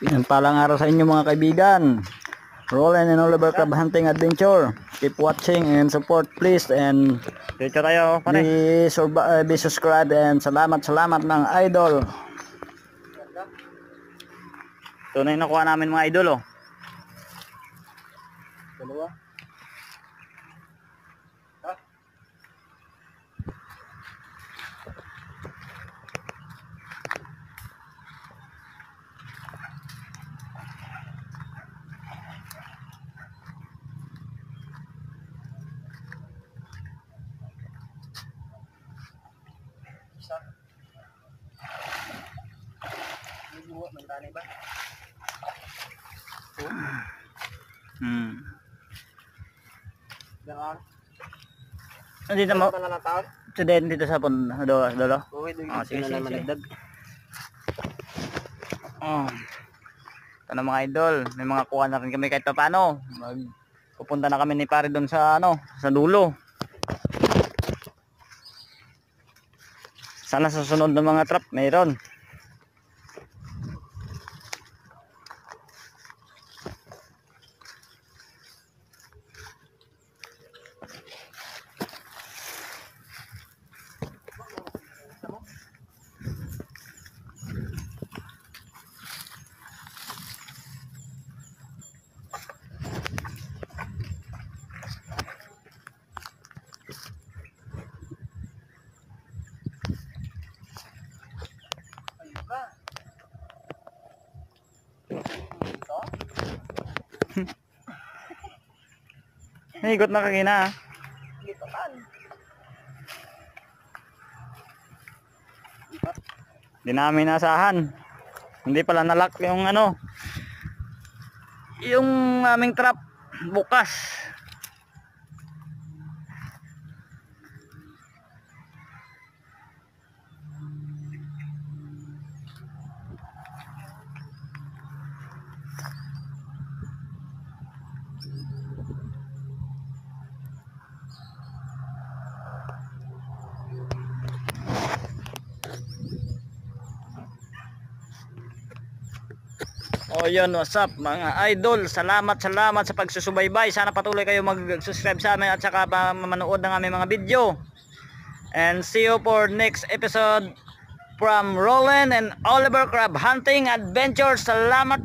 Yan palang araw sa inyo mga kaibigan. Roland and Oliver Crab Hunting Adventure. Keep watching and support please, and Dito tayo pare. be subscribe, and salamat ng idol. Ito na yung nakuha namin mga idol oh. Dalawa. Dito mo. Dito sa pun dolo. Sige, sige, sige. Ito na mga idol, may mga kuha na rin kami kahit pa paano. Pupunta na kami ni pare doon sa sa dulo. Sana sa sunod ng mga trap mayroon. Higot na kagina. Di namin nasahan. Hindi pala nalock yung yung aming trap bukas. O yun, what's up mga idol, salamat sa pagsusubaybay. Sana patuloy kayo mag-subscribe sa amin at saka manood ng aming mga video. And see you for next episode from Roland and Oliver Crab Hunting Adventure. Salamat.